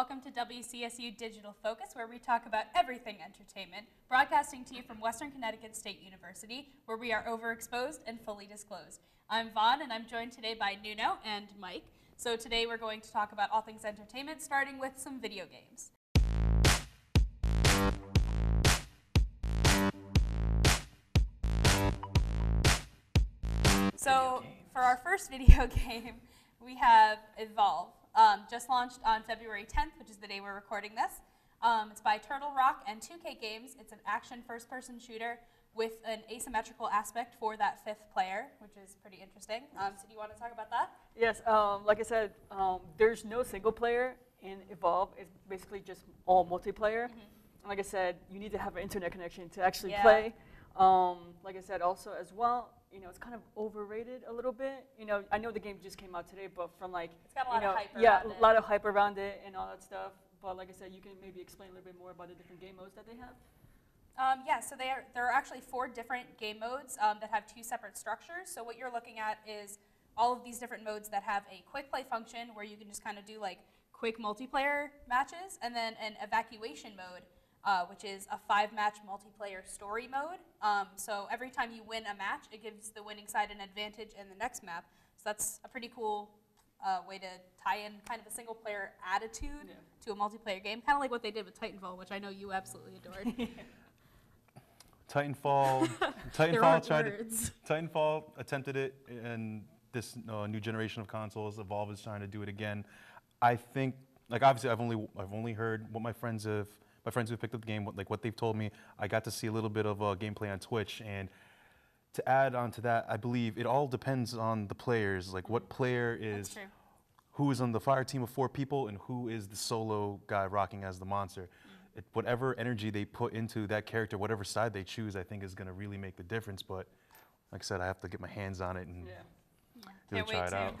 Welcome to WCSU Digital Focus, where we talk about everything entertainment, broadcasting to you from Western Connecticut State University, where we are overexposed and fully disclosed. I'm Vaughn, and I'm joined today by Nuno and Mike. So today we're going to talk about all things entertainment, starting with some video games. So for our first video game, we have Evolve. Just launched on February 10th, which is the day we're recording this. It's by Turtle Rock and 2K Games. It's an action first-person shooter with an asymmetrical aspect for that fifth player, which is pretty interesting. So do you want to talk about that? Yes, like I said, there's no single player in Evolve. It's basically just all multiplayer. And like I said, you need to have an internet connection to actually play. Like I said, also as well, you know, it's kind of overrated a little bit. You know, I know the game just came out today, but from like, it's got a lot of hype around it. a lot of hype around it and all that stuff. But like I said, you can maybe explain a little bit more about the different game modes that they have. So there are actually 4 different game modes that have 2 separate structures. So what you're looking at is all of these different modes that have a quick play function where you can just kind of do like quick multiplayer matches, and then an evacuation mode, which is a 5-match multiplayer story mode. So every time you win a match, it gives the winning side an advantage in the next map. So that's a pretty cool way to tie in kind of a single-player attitude to a multiplayer game, kind of like what they did with Titanfall, which I know you absolutely adored. Titanfall attempted it, and this new generation of consoles, Evolve, is trying to do it again. I think, like, obviously, I've only heard what my friends who picked up the game, what they've told me. I got to see a little bit of gameplay on Twitch, and to add on to that, I believe it all depends on the players, like what player is, who is on the fire team of 4 people, and who is the solo guy rocking as the monster. Whatever energy they put into that character, whatever side they choose, I think is going to really make the difference. But like I said, I have to get my hands on it and really try it out.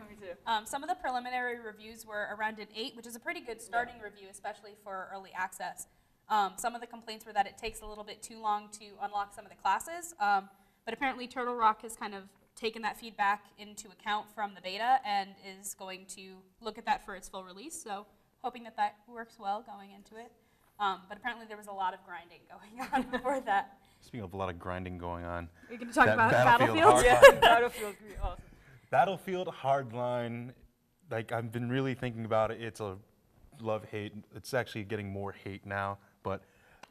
Some of the preliminary reviews were around an 8, which is a pretty good starting review, especially for early access. Some of the complaints were that it takes a little bit too long to unlock some of the classes, but apparently Turtle Rock has kind of taken that feedback into account from the beta and is going to look at that for its full release, so hoping that that works well going into it. But apparently there was a lot of grinding going on before that. Speaking of a lot of grinding going on, you're going to talk about Battlefield? Battlefield, awesome. Battlefield Hardline, like, I've been really thinking about it. It's a love-hate. It's actually getting more hate now, but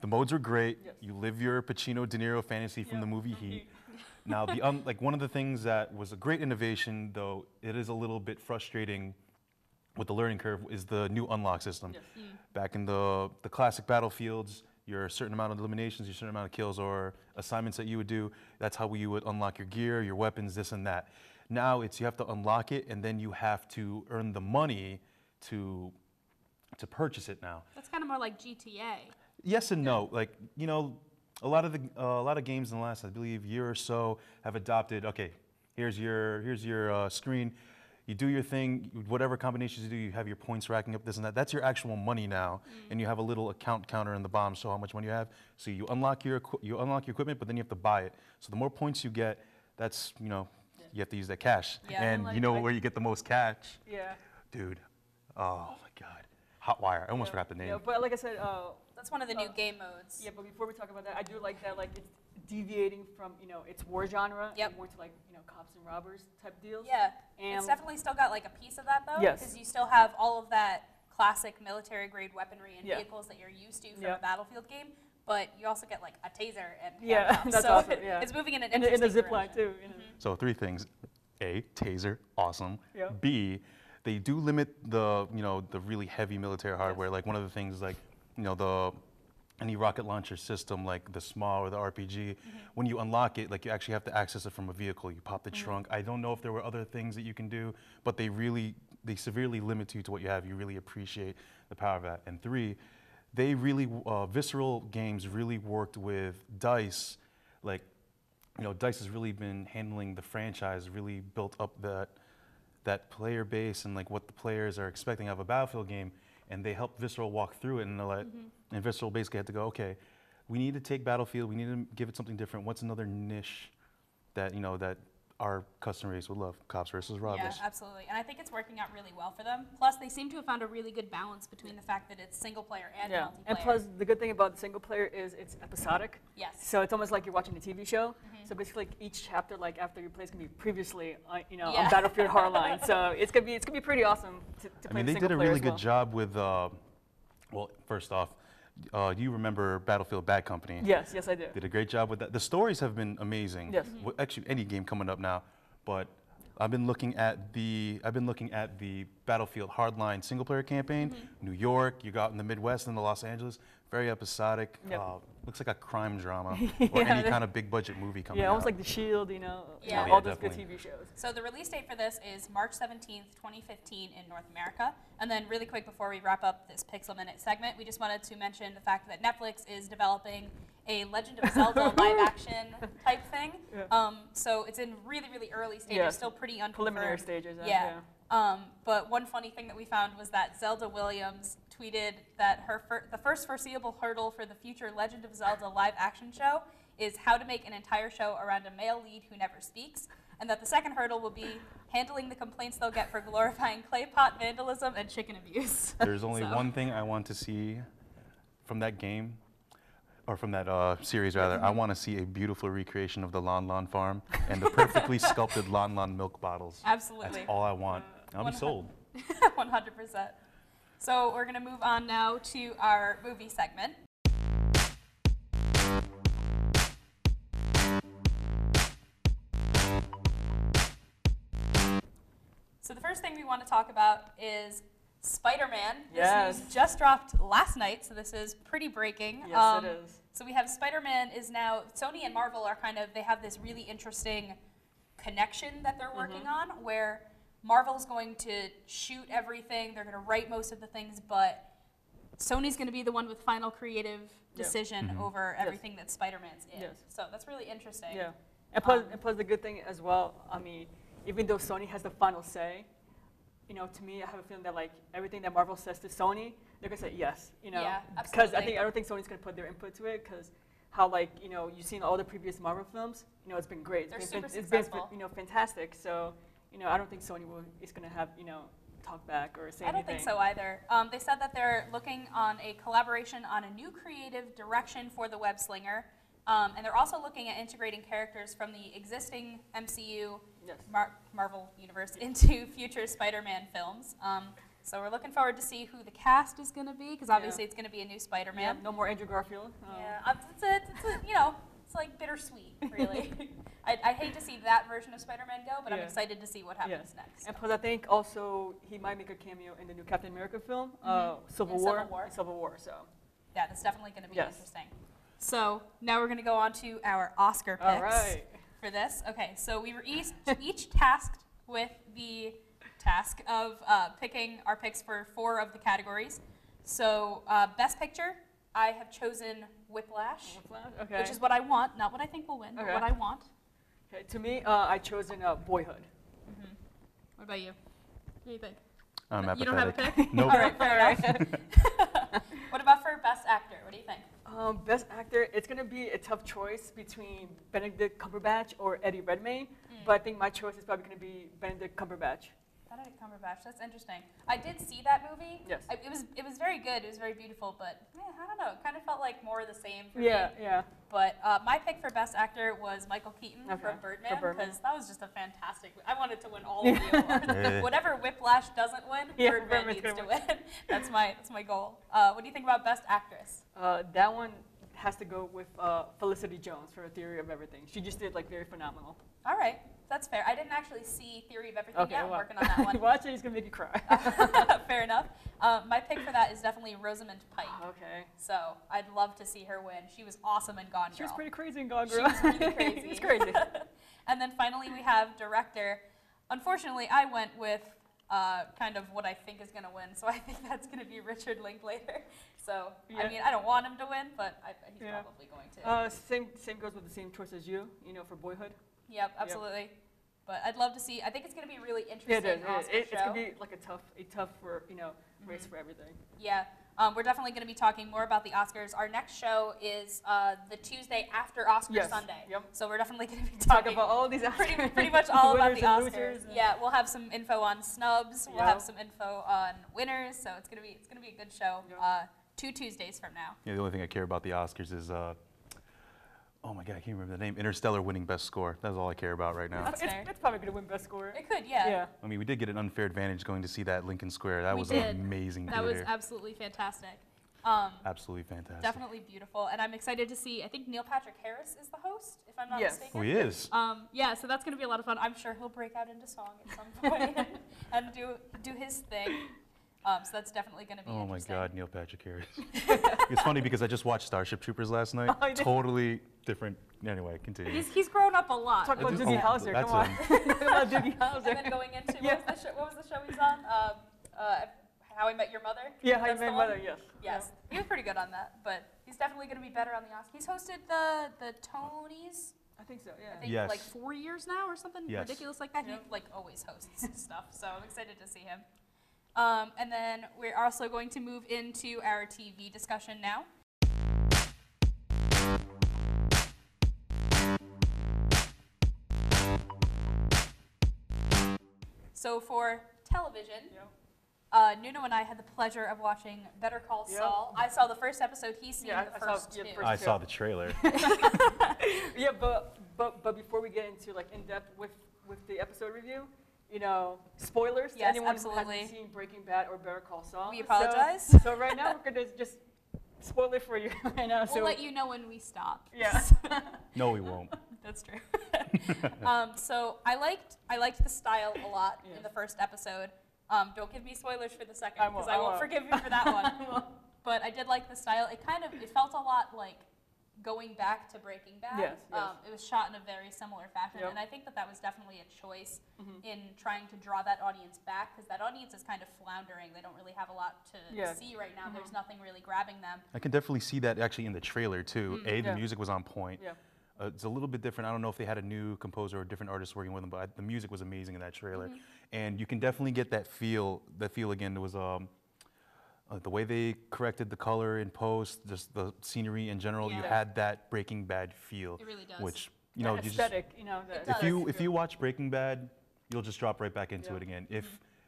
the modes are great. You live your Pacino De Niro fantasy from the movie Heat. Now, like, one of the things that was a great innovation, though it is a little bit frustrating with the learning curve, is the new unlock system. Back in the classic Battlefields, your certain amount of eliminations, your certain amount of kills, or assignments that you would do, that's how you would unlock your gear, your weapons, this and that. Now it's you have to unlock it, and then you have to earn the money to purchase it now. That's kind of more like GTA. Yes and no. Like, you know, a lot of games in the last, I believe, year or so have adopted, okay, here's your screen. You do your thing, whatever combinations you do, you have your points racking up, this and that. That's your actual money now, and you have a little account counter in the bottom, so how much money you have. So you unlock your equipment, but then you have to buy it. So the more points you get, that's, you know, you have to use that cash. And you know where you get the most cash? Dude, oh my God, Hotwire. I almost forgot the name. Yeah, but like I said, that's one of the new game modes. Yeah, but before we talk about that, I do like that, like, it's deviating from, you know, its war genre and more to, like, you know, cops and robbers type deals. Yeah, and it's definitely still got like a piece of that though, Yes. because you still have all of that classic military grade weaponry and vehicles that you're used to from a Battlefield game, but you also get like a taser and that's so awesome. It's moving in an interesting in a zip line direction. too. You know. So 3 things: A, taser, awesome. B, they do limit the really heavy military hardware. Like, one of the things, like, you know, any rocket launcher system, like the SMA or the RPG, when you unlock it, like, you actually have to access it from a vehicle. You pop the trunk. I don't know if there were other things that you can do, but they severely limit you to what you have. You really appreciate the power of that. And 3, they really, Visceral Games really worked with DICE. Like, you know, DICE has really been handling the franchise, really built up that player base and, like, what the players are expecting out of a Battlefield game. And they helped Visceral walk through it, and they're like, and Visceral basically had to go, okay, we need to take Battlefield, we need to give it something different. What's another niche that, you know, that our customer base would love, Cops versus Robbers. Yeah, absolutely. And I think it's working out really well for them. Plus, they seem to have found a really good balance between the fact that it's single player and multiplayer. And plus, the good thing about the single player is it's episodic. Yes. So it's almost like you're watching a TV show. So basically, each chapter, like after you play, is gonna be previously, on Battlefield Hardline. So it's gonna be pretty awesome to play. They did a really good job with. Well, first off, you remember Battlefield Bad Company? Yes, I do. Did a great job with that. The stories have been amazing. Yes. Actually, any game coming up now, but I've been looking at the Battlefield Hardline single player campaign. New York, you got in the Midwest and the Los Angeles. Very episodic. Yep. Looks like a crime drama or any kind of big budget movie coming out. Yeah, almost like The Shield, Yeah. all those definitely. good TV shows. So the release date for this is March 17th, 2015 in North America. And then really quick before we wrap up this Pixel Minute segment, we just wanted to mention the fact that Netflix is developing a Legend of Zelda live action type thing. Yeah. So it's in really, really early stages, Yeah. still pretty unconfirmed. Preliminary stages. Yeah. But one funny thing that we found was that Zelda Williams tweeted that the first foreseeable hurdle for the future Legend of Zelda live action show is how to make an entire show around a male lead who never speaks, and that the second hurdle will be handling the complaints they'll get for glorifying clay pot vandalism and chicken abuse. There's only one thing I want to see from that game, or from that series rather. I want to see a beautiful recreation of the Lon Lon farm and the perfectly sculpted Lon Lon milk bottles. Absolutely. That's all I want. I'll be sold. 100%. So we're going to move on now to our movie segment. So the first thing we want to talk about is Spider-Man. Yes. This news just dropped last night, so this is pretty breaking. Yes, it is. So we have Spider-Man is now, Sony and Marvel are they have this really interesting connection that they're working on, where Marvel's going to shoot everything, they're going to write most of the things, but Sony's going to be the one with final creative decision over everything that Spider-Man's in. Yes. So that's really interesting. Yeah. And plus the good thing as well, even though Sony has the final say, to me, I have a feeling that like everything that Marvel says to Sony, they're gonna say yes. Yeah, because absolutely. I don't think Sony's gonna put their input to it, because how you've seen all the previous Marvel films, it's been great. They're It's super been successful. fantastic. So I don't think Sony is gonna have talk back or say anything. I don't think so either. They said that they're looking on a collaboration on a new creative direction for the web slinger. And they're also looking at integrating characters from the existing MCU Marvel universe into future Spider-Man films. So we're looking forward to see who the cast is going to be, because obviously it's going to be a new Spider-Man. Yeah, no more Andrew Garfield. Yeah, it's like bittersweet, really. I hate to see that version of Spider-Man go, but I'm excited to see what happens next. And plus, I think also he might make a cameo in the new Captain America film, Civil War. So yeah, that's definitely going to be interesting. So now we're going to go on to our Oscar picks. All right. For this. Okay, so we were each tasked with the task of picking our picks for 4 of the categories. So Best Picture, I have chosen Whiplash, Okay. which is what I want, not what I think will win, but what I want. Okay. To me, I chosen Boyhood. What about you? What do you think? I'm apathetic. You don't have a pick? Nope. All right, fair enough. What about for Best Actor? What do you think? Best Actor, it's going to be a tough choice between Benedict Cumberbatch or Eddie Redmayne, but I think my choice is probably going to be Benedict Cumberbatch. Benedict Cumberbatch, that's interesting. I did see that movie. Yes. It was very good. It was very beautiful, but I don't know. It kind of felt like more of the same for me. Yeah. But my pick for Best Actor was Michael Keaton from Birdman, because that was just a fantastic. I wanted to win all of the awards. Whatever Whiplash doesn't win, Birdman needs to win. That's my goal. What do you think about Best Actress? That one has to go with Felicity Jones for A Theory of Everything. She just did very phenomenal. All right. That's fair. I didn't actually see Theory of Everything yet. I'm working on that one. Watch it, it's going to make you cry. Fair enough. My pick for that is definitely Rosamund Pike. Okay. So I'd love to see her win. She was awesome in Gone Girl. She was pretty crazy in Gone Girl. She was really crazy. It was crazy. And then finally we have Director. Unfortunately, I went with kind of what I think is going to win. So I think that's going to be Richard Linklater. So, I mean, I don't want him to win, but he's probably going to. Same goes with the same choice as you, for Boyhood. Yep, absolutely. Yep. But I'd love to see. I think it's going to be a really interesting Oscar show. It's going to be like a tough race for everything. Yeah. we're definitely going to be talking more about the Oscars. Our next show is the Tuesday after Oscar Sunday. Yep. So we're definitely going to be Talk talking about all these Oscars. pretty much all about the Winners and Oscars. losers. Yeah, we'll have some info on snubs. We'll have some info on winners. So it's going to be a good show. 2 Tuesdays from now. Yeah, the only thing I care about the Oscars is, oh my God, I can't remember the name. Interstellar winning Best Score. That's all I care about right now. That's fair. It's probably going to win Best Score. It could, yeah. I mean, we did get an unfair advantage going to see that Lincoln Square. That We was did. an amazing That theater. was absolutely fantastic. Absolutely fantastic. Definitely beautiful, and I'm excited to see. I think Neil Patrick Harris is the host, if I'm not Yes. mistaken. Oh, he is. Yeah, so that's going to be a lot of fun. I'm sure he'll break out into song at some point and do his thing. So that's definitely going to be Oh my interesting. God, Neil Patrick Harris. It's funny because I just watched Starship Troopers last night. Oh, you did? Totally different. Anyway, continue. He's grown up a lot. Talk about Oh, Doogie Howser. that's Come on. Talk about Doogie And then Howser. going into Yeah. what was the show he's on? How I Met Your Mother. Yeah, How You That's Met the Your one? Mother, yes. Yes, he was pretty good on that, but he's definitely going to be better on the Oscars. He's hosted the Tonys. I think so, yeah. I think Yes. like 4 years now or something Yes. ridiculous like that. Yeah. He like always hosts stuff, so I'm excited to see him. And then we're also going to move into our TV discussion now. So for television, Nuno and I had the pleasure of watching Better Call Yep. Saul. I saw the first episode. He's seen Yeah, the I saw- first yeah, two. the first I saw the trailer. Yeah, but before we get into like in depth with the episode review, spoilers to Yes, anyone absolutely. who hasn't seen Breaking Bad or Better Call Saul. We apologize. So right now we're gonna just spoil it for you right now. We'll let you know when we stop. Yeah. No, we won't. That's true. So I liked the style a lot in Yes. the first episode. Don't give me spoilers for the second I won't, because I I won't won't. forgive you for that one. But I did like the style. It felt a lot like going back to Breaking Bad. Yes, yes. It was shot in a very similar fashion, Yep. and I think that was definitely a choice in trying to draw that audience back because that audience is kind of floundering. They don't really have a lot to Yeah. see right now. There's nothing really grabbing them. I can definitely see that actually in the trailer too. The Yeah. music was on point. Yeah. It's a little bit different. I don't know if they had a new composer or different artist working with them, but the music was amazing in that trailer. And you can definitely get that feel. That feel again. It was the way they corrected the color in post, just the scenery in general. You Yeah. had that Breaking Bad feel, It really does. which That you just aesthetic, It the does. if you watch Breaking Bad, you'll just drop right back into Yeah. it again.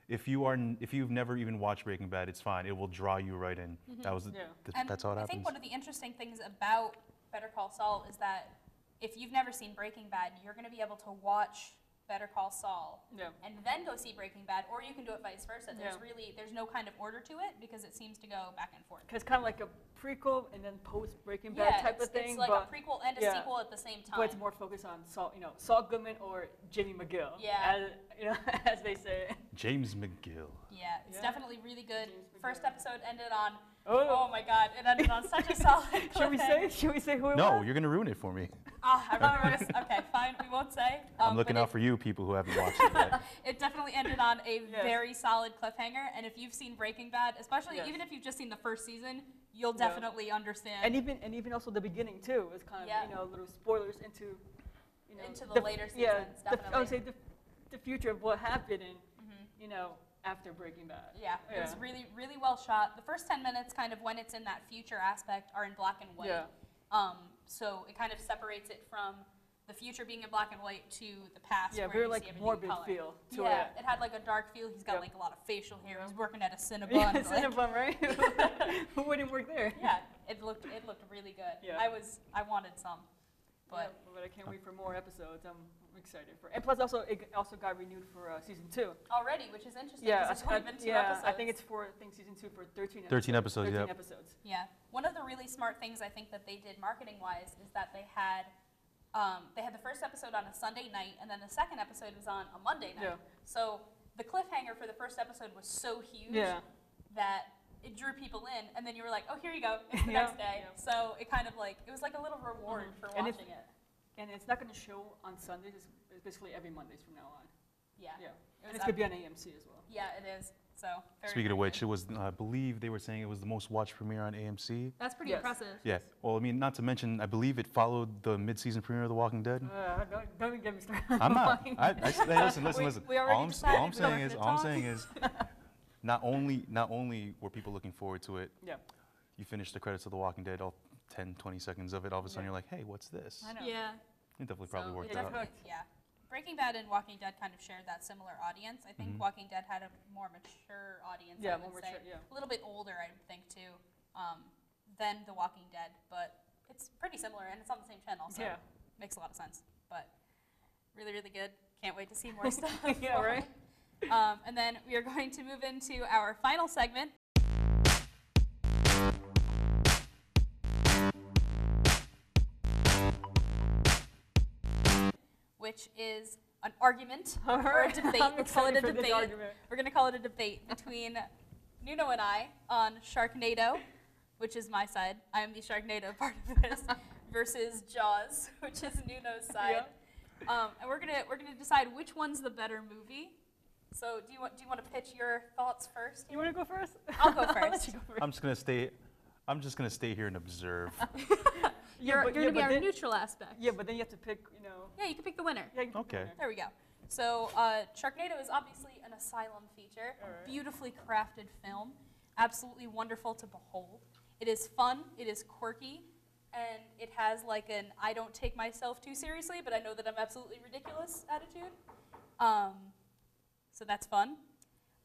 If you've never even watched Breaking Bad, it's fine. It will draw you right in. That was Yeah. And that's how it I happens. think one of the interesting things about Better Call Saul is that if you've never seen Breaking Bad, you're going to be able to watch Better Call Saul Yeah. and then go see Breaking Bad, or you can do it vice versa. Yeah. There's no kind of order to it because it seems to go back and forth. It's kind of like a prequel and then post Breaking Bad Yeah, type of thing, it's like but a prequel and a yeah. sequel at the same time. but it's more focused on Saul Goodman or Jimmy McGill. Yeah. As they say. James McGill. Yeah, it's Yeah. definitely really good. James McGill. First episode ended on, Oh. oh my God, it ended on such a solid Should we cliffhanger. say? Should we say who it No, was? you're gonna ruin it for me. I remember this. Okay, fine, we won't say. I'm looking but out for you people who haven't watched it yet. It definitely ended on a Yes. very solid cliffhanger, and if you've seen Breaking Bad, especially Yes. even if you've just seen the first season, you'll Yeah. definitely understand. And even also the beginning too is kind of Yeah. little spoilers into Into the later yeah, seasons, I would definitely. say the future of what happened in after Breaking Bad. Yeah, it was really, really well shot. The first 10 minutes, kind of when it's in that future aspect, are in black and white. Yeah. So it kind of separates it from the future being in black and white to the past Yeah, where very you like see everything morbid in color. feel to Yeah, it. it had like a dark feel. He's got Yep. like a lot of facial hair. He's working at a Cinnabon. Yeah, like- Cinnabon, right? Who wouldn't work there? Yeah, it looked really good. Yeah. I wanted some, but I can't wait for more episodes. I'm excited for. And plus, it also got renewed for season 2. already, which is interesting. Yeah, 'cause it's only been 2 yeah. episodes. I think it's season 2 for 13 episodes. 13 episodes, 13 yep. episodes. Yeah, one of the really smart things I think that they did marketing-wise is that they had the first episode on a Sunday night, and then the second episode was on a Monday night. Yeah. So the cliffhanger for the first episode was so huge Yeah. that it drew people in, and then you were like, oh, here you go, it's the Yeah. next day. Yeah. So it kind of like, it was like a little reward for And if- watching it. And it's not going to show on Sundays. It's basically every Mondays from now on. Yeah. Yeah. It And was it's going to be on AMC as well. Yeah, it is. So very Speaking of very which, good. it was I believe they were saying it was the most watched premiere on AMC. That's pretty Yes. impressive. Yeah. Well, I mean, not to mention, I believe it followed the mid-season premiere of The Walking Dead. Don't even get me started. I'm not. Hey, listen. We already All I'm decided we saying were is, gonna all I'm talk. saying is, not only were people looking forward to it, Yeah. you finish the credits of The Walking Dead, all 10, 20 seconds of it, all of a sudden Yeah. you're like, hey, what's this? I know. Yeah. It definitely probably So worked it out. definitely- yeah. Breaking Bad and Walking Dead kind of shared that similar audience. I think Walking Dead had a more mature audience. Yeah, I would more say. mature, yeah. A little bit older, I would think too, than The Walking Dead, but it's pretty similar and it's on the same channel, so Yeah. makes a lot of sense. But really, really good. Can't wait to see more stuff. Yeah, right? And then we are going to move into our final segment. Which is an argument or a Alright. debate. I'm Let's call it a excited for this debate. argument. We're going to call it a debate between Nuno and I on Sharknado, which is my side. I am the Sharknado part of this, versus Jaws, which is Nuno's side. And we're gonna decide which one's the better movie. So do you want to pitch your thoughts first? You want to go first? I'll go I'll let first. you go first. I'm just gonna stay here and observe. You're but- gonna be but our then- neutral aspect. Yeah, but then you have to pick, you know. Yeah, you can pick the winner. Yeah, you can Okay. pick There we go. So Sharknado is obviously an asylum feature, Alright. a beautifully crafted film, absolutely wonderful to behold. It is fun, it is quirky, and it has like an I don't take myself too seriously, but I know that I'm absolutely ridiculous attitude. So that's fun.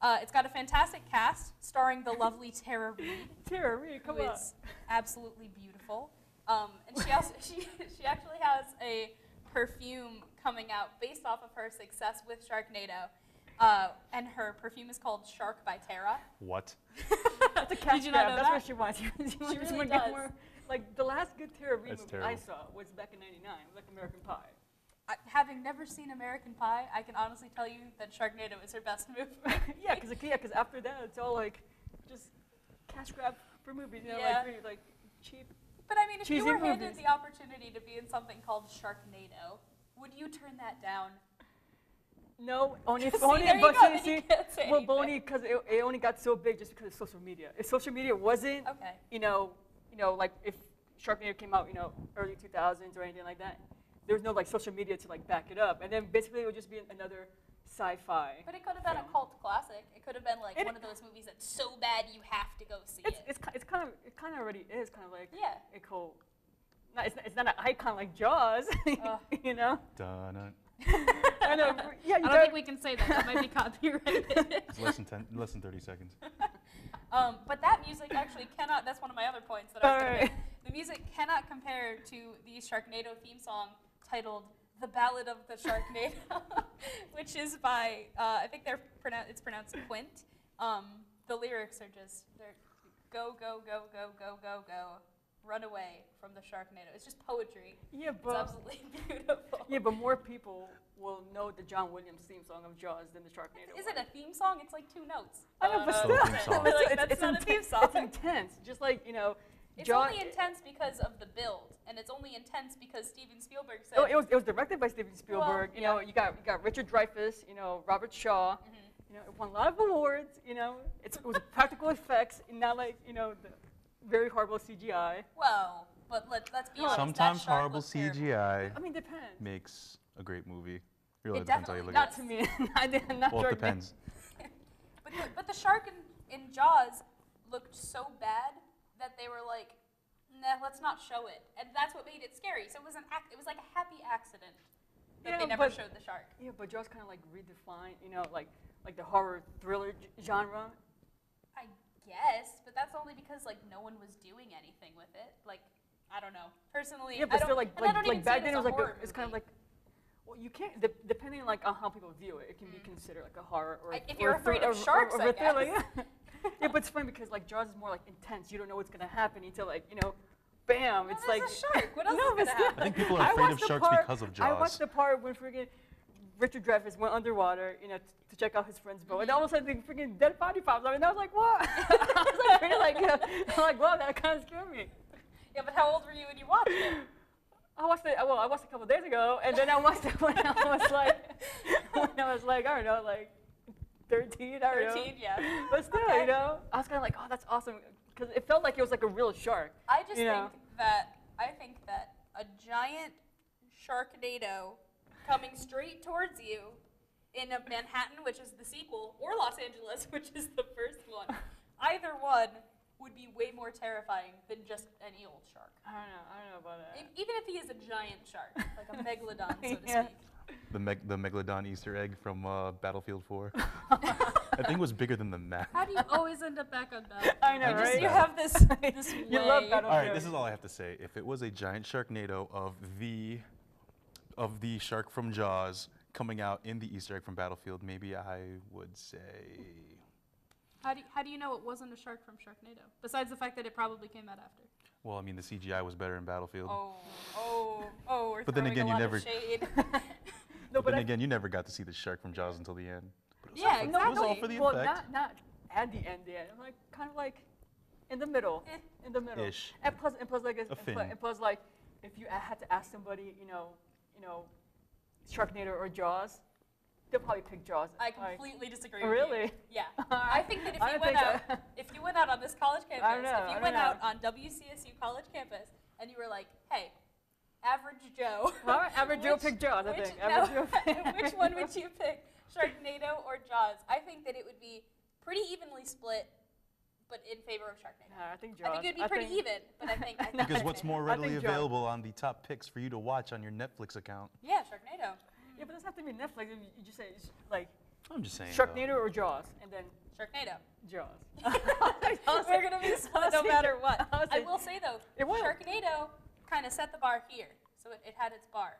It's got a fantastic cast, starring the lovely Tara Reid, Tara Reid, who come on. is absolutely beautiful. And she also she actually has a perfume coming out based off of her success with Sharknado. And her perfume is called Shark by Tara. What? That's a cash Did you not grab. know That's that? what she wants. She really wanna get does. more. Like, the last good Tara Reid That's movie I terrible. saw was back in '99, like American Pie. Having never seen American Pie, I can honestly tell you that Sharknado is her best movie. Yeah, because after that, it's all like just cash grab for movies, you know, Yeah. like really like cheap. But I mean, if you Cheesy were handed movies. the opportunity to be in something called Sharknado, would you turn that down? No, only if See, only there if you go, then see, you can't say well, but anything. only because it only got so big just because of social media. If social media wasn't, Okay. you know, like if Sharknado came out, you know, early 2000s or anything like that, there was no like social media to like back it up, and then basically it would just be another sci-fi. But it could have been a film. cult classic. It could have been like It- one of those movies that's so bad you have to go see It's it. it's kind of already is kind of like Yeah. a cult. Not, it's not an icon like Jaws, Ugh. you know. Dun-dun. I know. Yeah, I you don't got think we can say that. That might be copyrighted. It's less than 30 seconds. But that music actually cannot, that's one of my other points that I was going to Alright. make. The music cannot compare to the Sharknado theme song titled The Ballad of the Sharknado, which is by, I think it's pronounced Quint. The lyrics are just, they're go, go, go, go, go, go, go, run away from the Sharknado. It's just poetry. Yeah, It's but absolutely beautiful. yeah, but more people will know the John Williams theme song of Jaws than the Sharknado. Is one. it a theme song? It's like 2 notes. I know, but Still a still, theme song. Like, that's not a theme song. It's intense, just like you know. It's Jaws. only intense because of the build, and it's only intense because Steven Spielberg said. Oh, it was directed by Steven Spielberg. Well, you know, yeah. you got Richard Dreyfuss. You know, Robert Shaw. You know, it won a lot of awards. You know, it was practical effects, and not like you know the very horrible CGI. Well, but let's be honest. Sometimes that shark horrible looks terrible. CGI I mean, depends. makes a great movie. Really It depends how you definitely look at Not it. to me. not Well, it Sharknado. depends. But the shark in Jaws looked so bad that they were like, nah, let's not show it, and that's what made it scary. So it was it was like a happy accident that Yeah, they never but- showed the shark. Yeah, but Jaws kind of like redefined, you know, like the horror thriller genre. I guess, but that's only because like no one was doing anything with it. Like I don't know. Personally, Yeah, I but don't, still like and I don't even see back it then as it was a like horror it's kind of movie. like, well, you can't depending like on how people view it, it can be considered like a horror or If or you're a thr- afraid of or- sharks, or I a thriller, guess. yeah. Yeah, but it's funny because like Jaws is more like intense. You don't know what's gonna happen until like you know, bam! Well, it's there's like a shark. What else no, is but gonna still, happen? I think people are I afraid of watched the sharks part- because of I Jaws. watched the part when freaking Richard Dreyfuss went underwater, you know, to check out his friend's boat, and all of a sudden the freaking dead body pops up, and I was like, what? I was like, really, like, I'm like, wow, that kind of scared me. Yeah, but how old were you when you watched it? I watched it a couple days ago, and then I watched it when I was like, I don't know, like 13, I don't know. 13, yeah. But still, Okay. you know, I was kind of like, oh, that's awesome, because it felt like it was like a real shark. I just You know. think that a giant sharknado coming straight towards you in Manhattan, which is the sequel, or Los Angeles, which is the first one. Either one would be way more terrifying than just any old shark. I don't know about that. Even if he is a giant shark, like a megalodon, so to Yeah. speak. The Megalodon Easter egg from Battlefield 4. I think it was bigger than the map. How do you always end up back on that? I know, just- right? You have this You way. love Battlefield. All right, this is all I have to say. If it was a giant Sharknado of the shark from Jaws coming out in the Easter egg from Battlefield, maybe I would say. How do you know it wasn't a shark from Sharknado? Besides the fact that it probably came out after. Well, I mean, the CGI was better in Battlefield. We're But then throwing again, a you lot never- of shade. No, But then again, you never got to see the shark from Jaws until the end. But it was Yeah, all for- It was all exactly. for the well, effect. not at the end yet. Like kind of like in the middle. Eh. In the middle. Ish. And plus like fin. and plus like if you had to ask somebody, you know, Sharknado or Jaws, they'll probably pick Jaws. I Like, completely disagree with really? you. Yeah. I think that I don't think so. if you went out on this college campus, don't know, I if you don't went know. out on WCSU college campus and you were like, hey, average Joe. All right, average Joe which- picked Jaws, I which- think. no, Average Joe which one would you pick, Sharknado or Jaws? I think that it would be pretty evenly split, but in favor of Sharknado. Nah, I think Jaws. I think it would be pretty even, but I think Because what's more I think readily Jaws. available on the top picks for you to watch on your Netflix account? Yeah, Sharknado. Yeah, but it doesn't have to be Netflix. You just say it's like I'm just saying. though. Sharknado or Jaws, and then Sharknado. Jaws. We're gonna be split no matter what. I was I like- will say though, It will. Sharknado kind of set the bar here, so it had its bar.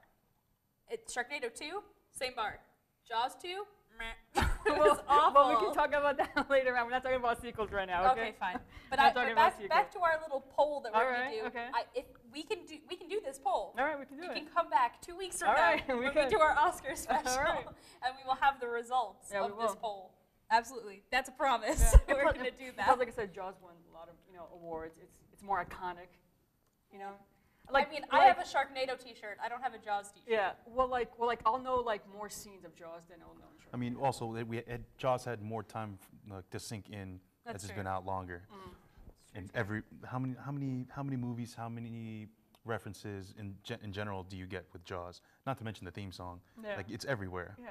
Sharknado 2, same bar. Jaws 2, meh. It was awful. Well, we can talk about that later on. We're not talking about sequels right now. Okay, fine. But, Not talking about back to our little poll that we're All gonna right, do. okay. If we can do this poll. All right, we can do We it. can come back 2 weeks from All now right, we when can. we do our Oscar special, right. and we will have the results Yeah, we of this will. poll. Absolutely, that's a promise. Yeah. We're Plus- gonna do that. Because, like I said, Jaws won a lot of awards. It's more iconic, you know. I mean, I have a Sharknado T-shirt. I don't have a Jaws T-shirt. Yeah. Well, I'll know like more scenes of Jaws than I'll know. I mean, also, Jaws had more time to sink in That's as it's true. been out longer. And how many movies, how many references in general do you get with Jaws? Not to mention the theme song. Yeah. Like, it's everywhere. Yeah.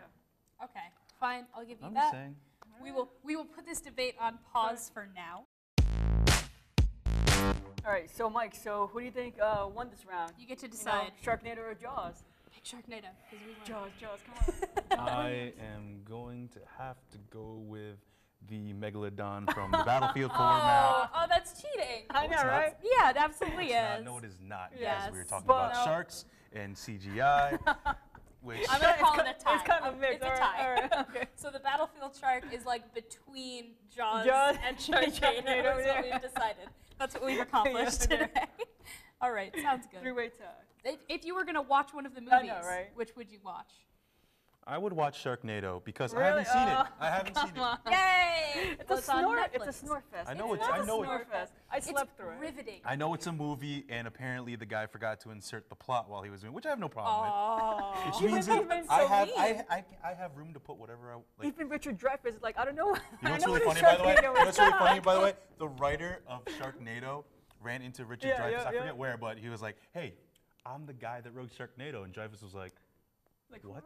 Okay, fine. I'll give you I'm that. just saying. We will put this debate on pause for now. All right. So, Mike. So, who do you think won this round? You get to You know, decide. Sharknado or Jaws? Pick Sharknado because we won. Jaws. Come on. I am going to have to go with the Megalodon from the Battlefield 4 Oh, map. oh, that's cheating. I know, it's not. right? Yeah, it absolutely is. No, it is not. Yes. Yes, we were talking But- about sharks and CGI, which I'm gonna call it a tie. It's kind of a mix. It's a all right, tie. all right, okay. So the Battlefield shark is like between Jaws, Jaws and and Sharknado. Sharknado, Is yeah. what we've decided. That's what we've accomplished Yeah. today. All right, sounds good. Three-way tie. If you were gonna watch one of the I movies, know, right? which would you watch? I would watch Sharknado because I Really? haven't seen it. Oh, I haven't seen it. Yay! It's Well, a on snore. It's a Netflix. snore fest. I know It's it's- not I a know snore it- fest. I slept through it. Riveting. I know it's a movie, and apparently the guy forgot to insert the plot while he was doing, which I have no problem with. Oh. Which You've means been that so I have mean. I have room to put whatever I like. Even Richard Dreyfuss is like, I don't know. You know I what's know really what funny, a by the way? Sharknado You know is. what's really funny, by the way? The writer of Sharknado ran into Richard Yeah, Dreyfuss. yeah, I yeah. forget where, but he was like, "Hey, I'm the guy that wrote Sharknado," and Dreyfuss was like, Like, What?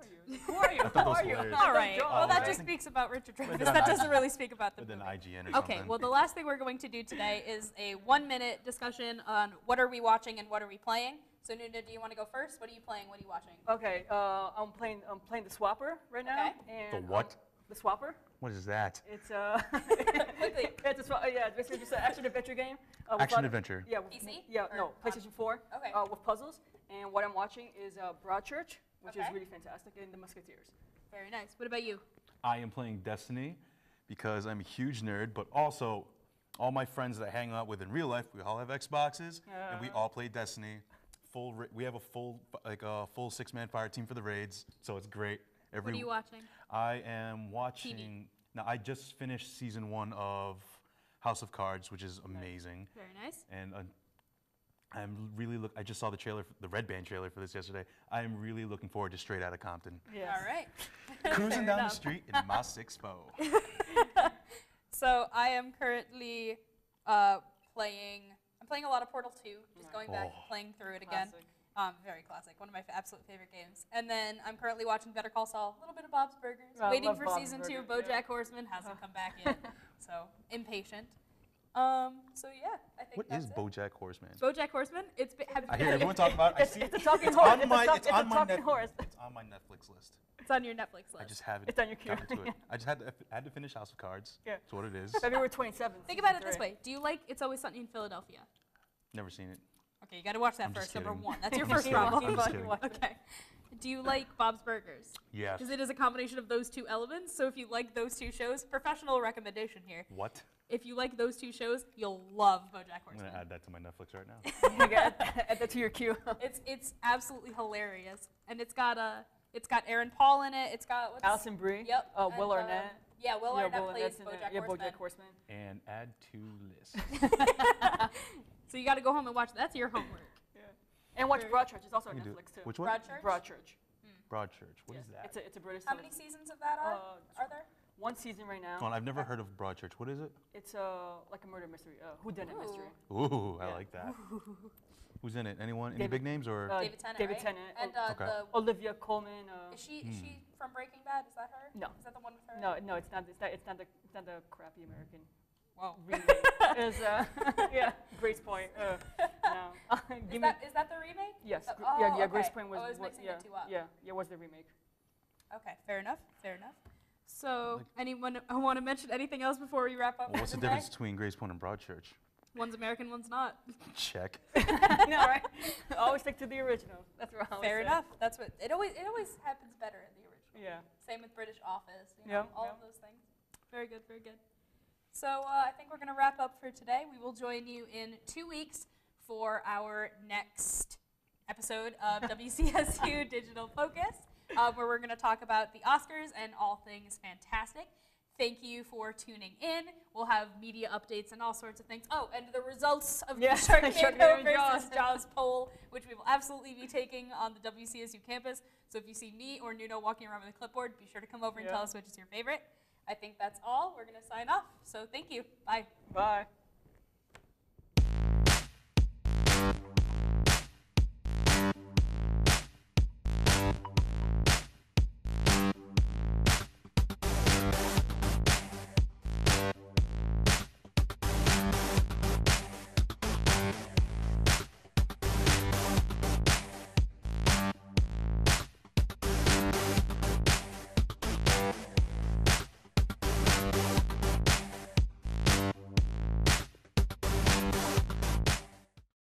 Who are you? thought Who that was are you? hilarious. All right. Jaws, Well, that right? just speaks about Richard Dreyfuss. then That I- doesn't really speak about the "But then movie. IGN or Okay, something." well, the last thing we're going to do today is a 1-minute discussion on what are we watching and what are we playing. So, Nuna, do you want to go first? What are you playing? What are you watching? Okay, I'm playing the Swapper right now. Okay. And, The what? The Swapper. What is that? It's Quickly. it's yeah, it's basically just an action adventure game. With Action a lot of- adventure. Yeah. With, PC? Yeah. Or No, on- PlayStation 4. Okay. With puzzles, and what I'm watching is Broadchurch, which is Okay. really fantastic, and The Musketeers. Very nice. What about you? I am playing Destiny because I'm a huge nerd, but also all my friends that I hang out with in real life, we all have Xboxes, and we all play Destiny. We have a full 6-man fire team for the raids, so it's great. What are you watching? I am watching. Now I just finished season 1 of House of Cards, which is amazing, Very nice. and I just saw the trailer, the Red Band trailer for this yesterday. I am really looking forward to Straight Outta Compton. Yes. All right. Cruising Fair down the enough. street in my 6-4. So I am currently playing. I'm playing a lot of Portal 2. Just going back, Oh. playing through it again. Classic. Very classic. One of my absolute favorite games. And then I'm currently watching Better Call Saul. A little bit of Bob's Burgers. I Waiting love for Bob's season 2. Burgers, BoJack Horseman hasn't come back yet. So impatient. So yeah, I think What that's is it. BoJack Horseman? BoJack Horseman? I hear everyone talk about it. I see It's a talking horse. on my It's a talking horse. It's on my Netflix list. It's on your Netflix list. I just haven't It's on your queue. gotten to it. I just had to finish House of Cards. Yeah. That's what it is. February 27th. Think about it this way. Do you like It's Always Sunny in Philadelphia? Never seen it. Okay, you got to watch that I'm just first, number kidding. 1. That's your I'm first just problem. I'm just kidding. Okay. Do you like Bob's Burgers? Yes. Because it is a combination of those two elements. So if you like those two shows, professional recommendation here. What? If you like those two shows, you'll love BoJack I'm Horseman. gonna add that to my Netflix right now. Add that to your queue. It's absolutely hilarious, and it's got Aaron Paul in it. It's got what's Alison Brie. Yep. Will and, Arnett. Yeah, Will Yeah, Arnett Will plays Arnett's in there. BoJack Yeah, Horseman. BoJack Horseman. And add to list. So you got to go home and watch. That's your homework. Yeah. And watch Very- Broadchurch. It's also on We do- Netflix too. Which one? Broadchurch? Broadchurch. Broadchurch. What is Yes. that? It's a British. How many seasons of that are there? One season right now. Well, I've never heard of Broadchurch. What is it? It's like a murder mystery, whodunit mystery. Ooh, I Yeah. like that. Who's in it? Anyone? Any David- big names or? David Tennant, David right? Tennant. And Okay. the Olivia Colman. is she from Breaking Bad? Is that her? No. Is that the one with her? No, it's not. It's not the crappy American Whoa. remake. It's yeah, Grace Point. No. Is that the remake? Yes. Oh, yeah. okay. Grace Point was. I was mixing yeah, the two up. Yeah, was the remake. Okay, fair enough. Fair enough. So, anyone want to mention anything else before we wrap up? Well, what's for the today? difference between Grace Point and Broadchurch? One's American, one's not. Check. I know, right? Always stick to the original. That's what I always Fair say. enough. That's what it always happens better in the original. Yeah. Same with British Office. You know, Yeah, all yeah. of those things. Very good. Very good. So I think we're going to wrap up for today. We will join you in 2 weeks for our next episode of WCSU Digital Focus, where we're going to talk about the Oscars and all things fantastic. Thank you for tuning in. We'll have media updates and all sorts of things. Oh, and the results of the Sharknado Sharknado versus Jaws. Jaws poll, which we will absolutely be taking on the WCSU campus. So if you see me or Nuno walking around with a clipboard, be sure to come over and Yeah. tell us which is your favorite. I think that's all. We're going to sign off. So thank you. Bye. Bye.